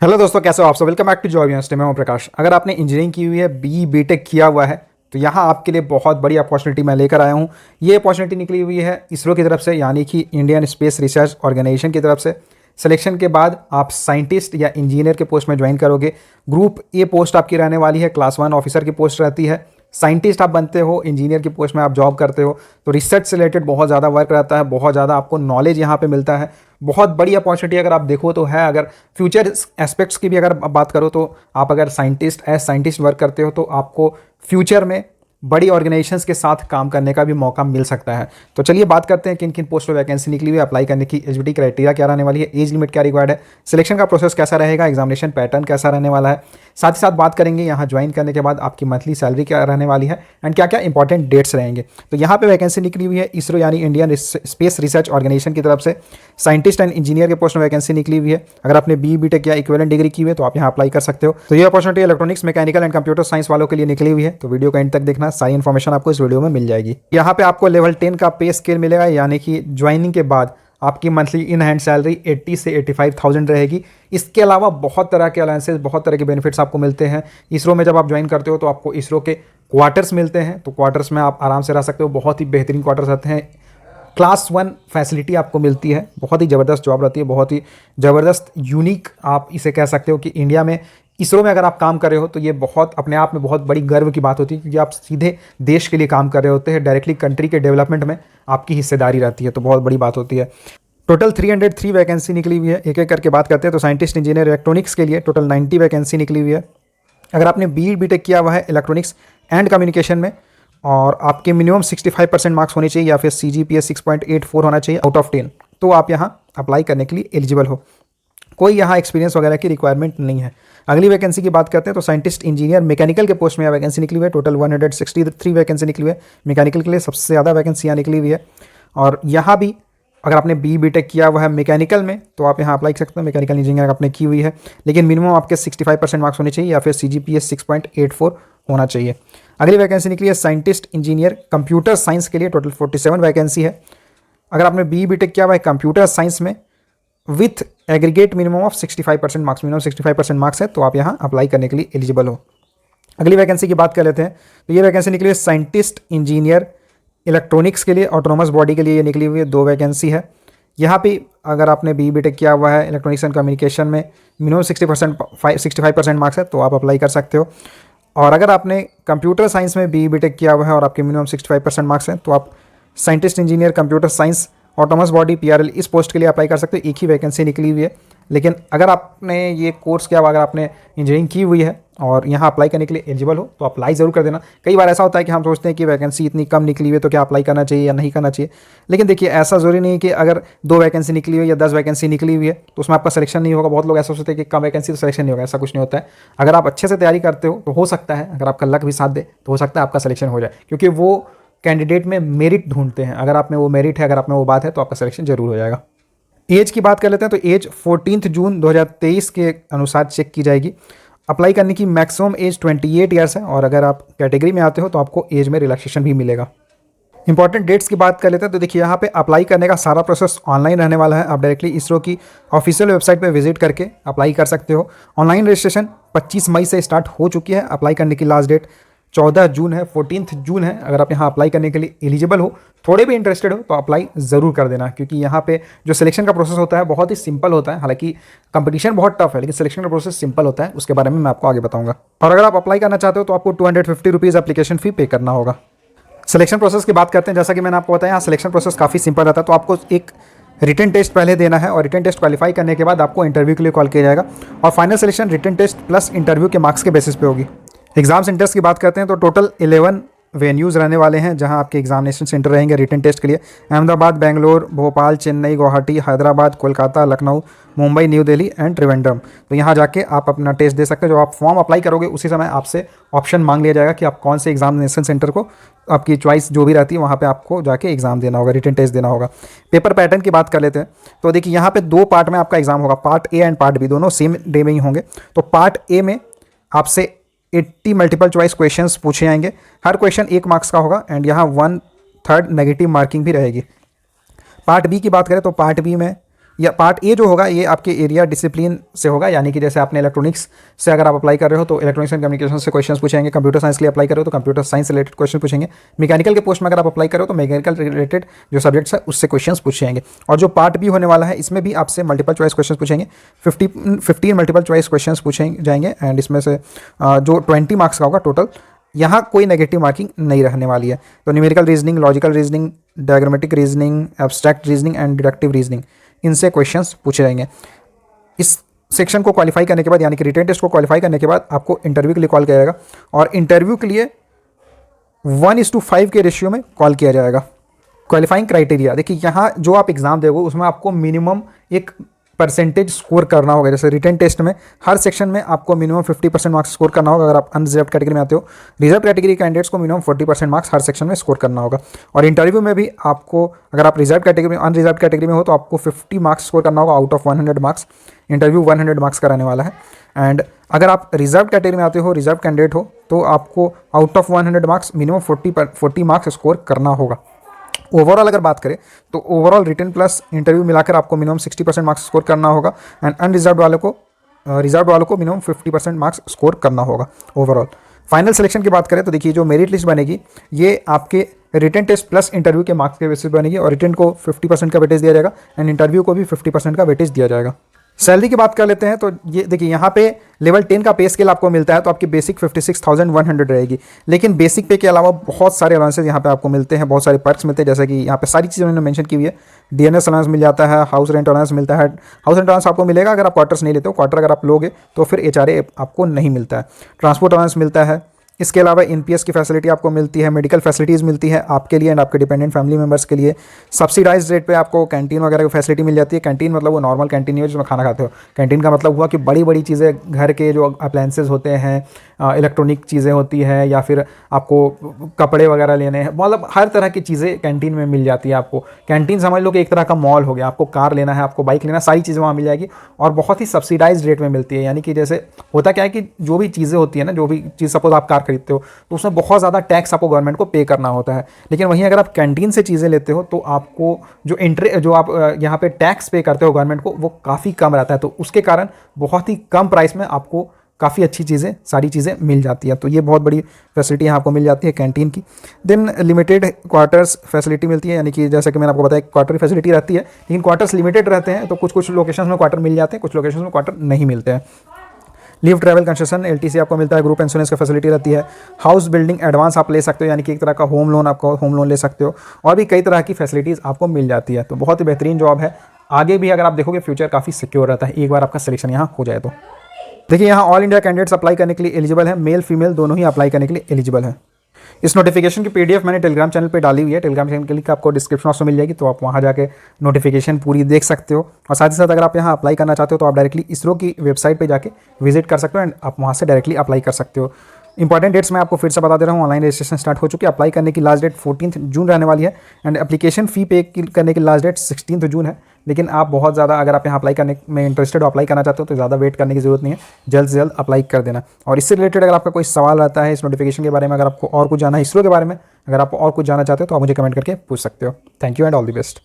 Hello दोस्तों, कैसे हो आप सब। Welcome back to job university. मैं हूं प्रकाश। अगर आपने इंजीनियरिंग की हुई है, बीटेक किया हुआ है, तो यहाँ आपके लिए बहुत बड़ी अपॉर्चुनिटी मैं लेकर आया हूँ। ये अपॉर्चुनिटी निकली हुई है इसरो की तरफ से, यानी कि इंडियन स्पेस रिसर्च ऑर्गेनाइजेशन की तरफ से। सिलेक्शन के बाद आप साइंटिस्ट या इंजीनियर के पोस्ट में ज्वाइन करोगे। ग्रुप ए पोस्ट आपकी रहने वाली है, क्लास 1 ऑफिसर की पोस्ट रहती है। साइंटिस्ट आप बनते हो, इंजीनियर की पोस्ट में आप जॉब करते हो, तो रिसर्च से रिलेटेड बहुत ज़्यादा वर्क रहता है, बहुत ज़्यादा आपको नॉलेज यहाँ पे मिलता है। बहुत बड़ी अपॉर्चुनिटी अगर आप देखो तो है। अगर फ्यूचर एस्पेक्ट्स की भी अगर बात करो तो आप अगर साइंटिस्ट वर्क करते हो तो आपको फ्यूचर में बड़ी ऑर्गेनाइजेशंस के साथ काम करने का भी मौका मिल सकता है। तो चलिए बात करते हैं किन किन पोस्ट पर वैकेंसी निकली हुई है, अप्लाई करने की एलिजिबिलिटी क्राइटेरिया क्या रहने वाली है, एज लिमिट क्या रिक्वायर्ड है, सिलेक्शन का प्रोसेस कैसा रहेगा, एग्जामिनेशन पैटर्न कैसा रहने वाला है। साथ ही साथ बात करेंगे यहाँ ज्वाइन करने के बाद आपकी मंथली सैलरी क्या रहने वाली है एंड क्या क्या इंपॉर्टेंट डेट्स रहेंगे। तो यहाँ पे वैकेंसी निकली हुई है इसरो यानी इंडियन स्पेस रिसर्च ऑर्गेनाइजेशन की तरफ से। साइंटिस्ट एंड इंजीनियर के पोस्ट में वैकेंसी निकली हुई है। अगर आपने बीटेक या इक्विवेलेंट डिग्री की हुई है तो आप यहाँ अप्लाई कर सकते हो। तो ये opportunity electronics, mechanical and computer science वालों के लिए निकली हुई है। तो वीडियो का एंड तक देखना, सारी इन्फॉर्मेशन आपको इस वीडियो में मिल जाएगी। यहाँ पे आपको लेवल 10 का पे स्केल मिलेगा, यानी कि ज्वाइनिंग के बाद आपकी मंथली इन हैंड सैलरी 80 से 85,000 रहेगी। इसके अलावा बहुत तरह के अलाउंसेस, बहुत तरह के बेनिफिट्स आपको मिलते हैं। इसरो में जब आप ज्वाइन करते हो तो आपको इसरो के क्वार्टर्स मिलते हैं, तो क्वार्टर्स में आप आराम से रह सकते हो। बहुत ही बेहतरीन क्वार्टर्स रहते हैं। क्लास 1 फैसिलिटी आपको मिलती है। बहुत ही ज़बरदस्त जॉब रहती है, बहुत ही ज़बरदस्त यूनिक आप इसे कह सकते हो कि इंडिया में इसरो में अगर आप काम कर रहे हो तो ये बहुत अपने आप में बहुत बड़ी गर्व की बात होती है, क्योंकि आप सीधे देश के लिए काम कर रहे होते हैं। डायरेक्टली कंट्री के डेवलपमेंट में आपकी हिस्सेदारी रहती है, तो बहुत बड़ी बात होती है। टोटल 303 वैकेंसी निकली हुई है। एक एक करके बात करते हैं। तो साइंटिस्ट इंजीनियर इलेक्ट्रॉनिक्स के लिए टोटल 90 वैकेंसी निकली हुई है। अगर आपने बीटेक किया हुआ है इलेक्ट्रॉनिक्स एंड कम्युनिकेशन में और आपके मिनिमम 65% मार्क्स होने चाहिए या फिर CGPA 6.84 होना चाहिए आउट ऑफ 10, तो आप यहाँ अप्लाई करने के लिए एलिजिबल हो। कोई यहाँ एक्सपीरियंस वगैरह की रिक्वायरमेंट नहीं है। अगली वैकेंसी की बात करते हैं। तो साइंटिस्ट इंजीनियर मैकेनिकल के पोस्ट में वैकेंसी निकली हुई है। टोटल 163 वैकेंसी निकली हुई है। मैकेनिकल के लिए सबसे ज़्यादा वैकेंसी यहाँ निकली हुई है। और यहाँ भी अगर आपने बीटेक किया हुआ है मैकेनिकल में तो आप यहाँ अप्लाई कर सकते हैं। मैकेनिकल इंजीनियर आपने की हुई है, लेकिन मिनिमम आपके 65% मार्क्स होने चाहिए या फिर CGPA 6.84 होना चाहिए। अगली वैकेंसी निकली है साइंटिस्ट इंजीनियर कंप्यूटर साइंस के लिए। टोटल 47 वैकेंसी है। अगर आपने बीटेक किया हुआ है कंप्यूटर साइंस में with aggregate minimum of 65% marks, minimum 65% marks है, तो आप यहाँ अप्लाई करने के लिए एलिजिबल हो। अगली वैकेंसी की बात कर लेते हैं। तो ये वैकेंसी निकली है साइंटिस्ट इंजीनियर इलेक्ट्रॉनिक्स के लिए, ऑटोनोमस बॉडी के लिए ये निकली हुई है। 2 वैकेंसी है। यहाँ पे अगर आपने बीटेक किया हुआ है इलेक्ट्रॉनिक्स एंड कम्युनिकेशन में मिनिमम 65% मार्क्स है, तो आप अप्लाई कर सकते हो। और अगर आपने कंप्यूटर साइंस में बीटेक किया हुआ है और आपके मिनिमम 65% मार्क्स हैं, तो आप scientist engineer computer science autonomous body PRL इस पोस्ट के लिए अप्लाई कर सकते हो। एक ही वैकेंसी निकली हुई है। लेकिन अगर आपने ये कोर्स किया हुआ, अगर आपने इंजीनियरिंग की हुई है और यहाँ अप्लाई करने के लिए एलिजिबल हो, तो अप्लाई ज़रूर कर देना। कई बार ऐसा होता है कि हम सोचते हैं कि वैकेंसी इतनी कम निकली हुई है तो क्या अप्लाई करना चाहिए या नहीं करना चाहिए। लेकिन देखिए, ऐसा ज़रूरी नहीं है कि अगर 2 वैकेंसी निकली हुई है या 10 वैकेंसी निकली हुई है तो उसमें आपका सिलेक्शन नहीं होगा। बहुत लोग ऐसा सोचते हैं कि कम वैकेंसी तो सिलेक्शन नहीं होगा। ऐसा कुछ नहीं होता है। अगर आप अच्छे से तैयारी करते हो तो हो सकता है, अगर आपका लक भी साथ दे तो हो सकता है आपका सिलेक्शन हो जाए, क्योंकि वो कैंडिडेट में मेरिट ढूंढते हैं। अगर आप में वो मेरिट है, अगर आप में वो बात है, तो आपका सिलेक्शन जरूर हो जाएगा। एज की बात कर लेते हैं। तो एज 14 जून 2023 के अनुसार चेक की जाएगी। अप्लाई करने की मैक्सिमम एज 28 ईयर्स है, और अगर आप कैटेगरी में आते हो तो आपको एज में रिलैक्सेशन भी मिलेगा। इंपॉर्टेंट डेट्स की बात कर लेते हैं। तो देखिए, यहाँ पे अप्लाई करने का सारा प्रोसेस ऑनलाइन रहने वाला है। आप डायरेक्टली इसरो की ऑफिशियल वेबसाइट पे विजिट करके अप्लाई कर सकते हो। ऑनलाइन रजिस्ट्रेशन 25 मई से स्टार्ट हो चुकी है। अप्लाई करने की लास्ट डेट 14 जून है, 14 जून है। अगर आप यहाँ अप्लाई करने के लिए एलिजिबल हो, थोड़े भी इंटरेस्टेड हो, तो अप्लाई ज़रूर कर देना, क्योंकि यहाँ पे जो सिलेक्शन का प्रोसेस होता है बहुत ही सिंपल होता है। हालांकि कंपटीशन बहुत टफ है, लेकिन सिलेक्शन का प्रोसेस सिंपल होता है। उसके बारे में मैं आपको आगे बताऊंगा। और अगर आप अप्लाई करना चाहते हो तो आपको 250 रुपीज़ एप्लीकेशन फ़ी पे करना होगा। सिलेक्शन प्रोसेस की बात करते हैं। जैसा कि मैंने आपको बताया, यहाँ सिलेक्शन प्रोसेस काफ़ी सिंपल रहता है। तो आपको एक रिटन टेस्ट पहले देना है, और रिटन टेस्ट क्वालिफाई करने के बाद आपको इंटरव्यू के लिए कॉल किया जाएगा, और final selection written test plus interview के मार्क्स के बेसिस पे होगी। एग्जाम सेंटर्स की बात करते हैं। तो टोटल 11 वेन्यूज़ रहने वाले हैं जहां आपके एग्जामिनेशन सेंटर रहेंगे रिटन टेस्ट के लिए। Ahmedabad, Bangalore, Bhopal, Chennai, Guwahati, Hyderabad, Kolkata, Lucknow, Mumbai, new Delhi and Trivandrum. तो यहाँ जाके आप अपना टेस्ट दे सकते हो। जब आप फॉर्म अप्लाई करोगे उसी समय आपसे ऑप्शन मांग लिया जाएगा कि आप कौन से एग्जामिनेशन सेंटर को, आपकी चॉइस जो भी रहती है वहाँ पे आपको जाके एग्जाम देना होगा, रिटन टेस्ट देना होगा। पेपर पैटर्न की बात कर लेते हैं। तो देखिए, यहाँ पे 2 पार्ट में आपका एग्जाम होगा। Part A and part B दोनों सेम डे में ही होंगे। तो पार्ट ए में आपसे 80 मल्टीपल चॉइस क्वेश्चंस पूछे जाएंगे। हर क्वेश्चन 1 मार्क्स का होगा, एंड यहाँ 1/3 नेगेटिव मार्किंग भी रहेगी। पार्ट बी की बात करें तो पार्ट बी में या पार्ट ए जो होगा ये आपके एरिया डिसिप्लिन से होगा, यानी कि जैसे आपने इलेक्ट्रॉनिक्स से अगर आप अप्लाई कर रहे हो तो इलेक्ट्रॉनिक्स एंड कम्युनिकेशन से क्वेश्चंस पूछेंगे, कंप्यूटर साइंस के लिए अप्लाई कर रहे हो तो कंप्यूटर साइंस से रिलेटेड क्वेश्चन पूछेंगे, मैकेनिकल के पोस्ट में अगर आप अप्लाई कर रहे हो तो मैकेनिकल रिलेटेड जो सब्जेक्ट्स है उससे क्वेश्चन पूछेंगे। और जो पार्ट बी होने वाला है इसमें भी आपसे मल्टीपल चॉइस क्वेश्चन पूछेंगे, 15 मल्टीपल चॉइस क्वेश्चन पूछे जाएंगे एंड इसमें से जो 20 मार्क्स का होगा टोटल, यहाँ कोई नेगेटिव मार्किंग नहीं रहने वाली है। तो numerical reasoning, logical reasoning, diagrammatic reasoning, abstract reasoning and deductive reasoning, इनसे क्वेश्चंस पूछे जाएंगे। इस सेक्शन को क्वालिफाई करने के बाद यानी कि रिटन टेस्ट को क्वालिफाई करने के बाद आपको इंटरव्यू के लिए कॉल किया जाएगा और इंटरव्यू के लिए 1:5 के रेशियो में कॉल किया जाएगा। क्वालिफाइंग क्राइटेरिया देखिए, यहाँ जो आप एग्ज़ाम दोगे उसमें आपको मिनिमम एक परसेंटेज स्कोर करना होगा। जैसे रिटन टेस्ट में हर सेक्शन में आपको मिनिमम 50% मार्क्स स्कोर करना होगा अगर आप अनरिजर्व कैटेगरी में आते हो। रिजर्व कैटेगरी कैंडिडेट्स को मिनिमम 40% मार्क्स हर सेक्शन में स्कोर करना होगा। और इंटरव्यू में भी आपको, अगर आप रिजर्व कैटेगरी में अनरिजर्व कैटेगरी में हो तो आपको 50 मार्क्स स्कोर करना होगा out of 100 marks. Interview 100 marks का रहने वाला है। एंड अगर आप रिजर्व कैटेगरी में आते हो, रिजर्व कैंडिडेट हो, तो आपको out of 100 marks minimum 40 marks score करना होगा। ओवरऑल अगर बात करें तो ओवरऑल रिटन प्लस इंटरव्यू मिलाकर आपको मिनिमम 60% मार्क्स स्कोर करना होगा एंड अनरिजर्व वालों को मिनिमम 50% मार्क्स स्कोर करना होगा ओवरऑल। फाइनल सिलेक्शन की बात करें तो देखिए, जो मेरिट लिस्ट बनेगी ये आपके रिटन टेस्ट प्लस इंटरव्यू के मार्क्स के बेसिस बनेगी और रिटन को 50% का वेटेज दिया जाएगा एंड इंटरव्यू को भी 50% का वेटेज दिया जाएगा। सैलरी की बात कर लेते हैं तो ये देखिए, यहाँ पे लेवल 10 का पे स्केल आपको मिलता है तो आपकी बेसिक 56,100 रहेगी। लेकिन बेसिक पे के अलावा बहुत सारे अलाउंसेस यहाँ पे आपको मिलते हैं, बहुत सारे पर्क्स मिलते हैं, जैसे कि यहाँ पे सारी चीज़ें मैंने मेंशन की हुई है। डीएनएस अलाउंस मिल जाता है, हाउस रेंट अलाउंस मिलता है। हाउस रेंट अलाउंस आपको मिलेगा अगर आप क्वार्टर्स नहीं लेते हो, क्वार्टर अगर आप लोगे तो फिर एचआरए आपको नहीं मिलता है। ट्रांसपोर्ट अलाउंस मिलता है। इसके अलावा एनपीएस की फैसिलिटी आपको मिलती है, मेडिकल फैसिलिटीज़ मिलती है आपके लिए एंड आपके डिपेंडेंट फैमिली मेंबर्स के लिए। सब्सिडाइज रेट पे आपको कैंटीन वगैरह की फैसिलिटी मिल जाती है। कैंटीन मतलब वो नॉर्मल कैंटीन नहीं है जिसमें खाना खाते हो। कैंटीन का मतलब हुआ कि बड़ी बड़ी चीज़ें, घर के जो अप्लायंसेज होते हैं, इलेक्ट्रॉनिक चीज़ें होती है या फिर आपको कपड़े वगैरह लेने हैं, मतलब हर तरह की चीज़ें कैंटीन में मिल जाती है आपको। कैंटीन समझ लो कि एक तरह का मॉल हो गया। आपको कार लेना है, आपको बाइक लेना, सारी चीज़ें वहाँ मिल जाएगी और बहुत ही सब्सिडाइज रेट में मिलती है। यानी कि जैसे होता क्या है कि जो भी चीज़ें होती है ना, जो भी चीज़ सपोज आप कार खरीदते हो तो उसमें बहुत ज़्यादा टैक्स आपको गवर्नमेंट को पे करना होता है। लेकिन वहीं अगर आप कैंटीन से चीज़ें लेते हो तो आपको जो आप यहाँ पे टैक्स पे करते हो गवर्नमेंट को, वो काफ़ी कम रहता है। तो उसके कारण बहुत ही कम प्राइस में आपको काफ़ी अच्छी चीज़ें, सारी चीज़ें मिल जाती है। तो ये बहुत बड़ी फैसिलिटी यहाँ आपको मिल जाती है कैंटीन की। देन लिमिटेड क्वार्टर्स फैसिलिटी मिलती है, यानी कि जैसे कि मैंने आपको बताया क्वार्टर फैसिलिटी रहती है, लेकिन क्वार्टर्स लिमिटेड रहते हैं। तो कुछ लोकेशंस में क्वार्टर मिल जाते हैं, कुछ लोकेशंस में क्वार्टर नहीं मिलते हैं। लीव ट्रैवल कंसेशन एलटीसी आपको मिलता है। ग्रुप इंश्योरेंस की फैसिलिटी रहती है। हाउस बिल्डिंग एडवांस आप ले सकते हो, यानी कि एक तरह का होम लोन, आपको होम लोन ले सकते हो। और भी कई तरह की फैसिलिटीज़ आपको मिल जाती है। तो बहुत ही बेहतरीन जॉब है। आगे भी अगर आप देखोगे फ्यूचर काफ़ी सिक्योर रहता है एक बार आपका सिलेक्शन यहाँ हो जाए तो। देखिए, यहाँ ऑल इंडिया कैंडिडेट्स अप्लाई करने के लिए एलिजिबल है। मेल फीमेल दोनों ही अप्लाई करने के लिए एलिजिबल है। इस नोटिफिकेशन की पीडीएफ मैंने टेलीग्राम चैनल पे डाली हुई है। टेलीग्राम चैनल की लिंक आपको डिस्क्रिप्शन बॉक्स में मिल जाएगी, तो आप वहाँ जाके नोटिफिकेशन पूरी देख सकते हो। और साथ ही साथ अगर आप यहाँ अप्लाई करना चाहते हो तो आप डायरेक्टली इसरो की वेबसाइट पे जाके विजिट कर सकते हो एंड आप वहाँ से डायरेक्टली अप्लाई कर सकते हो। इंपॉर्टेंट डेट्स मैं आपको फिर से बता दे रहा हूँ। ऑनलाइन रजिस्ट्रेशन स्टार्ट हो चुकी है। अप्लाई करने की लास्ट डेट 14 जून रहने वाली है एंड एप्लीकेशन फ़ी पे करने की लास्ट डेट 16 जून है। लेकिन आप बहुत ज़्यादा, अगर आप यहाँ अप्लाई करने में इंटरेस्टेड हो, अप्लाई करना चाहते हो, तो ज़्यादा वेट करने की ज़रूरत नहीं है, जल्द से जल्द अप्लाई कर देना। और इससे रिलेटेड अगर आपका कोई सवाल रहता है इस नोटिफिकेशन के बारे में, अगर आपको और कुछ जानना है इसरो के बारे में, अगर आप और कुछ जानना चाहते हो तो आप मुझे कमेंट करके पूछ सकते हो। Thank you and all the best.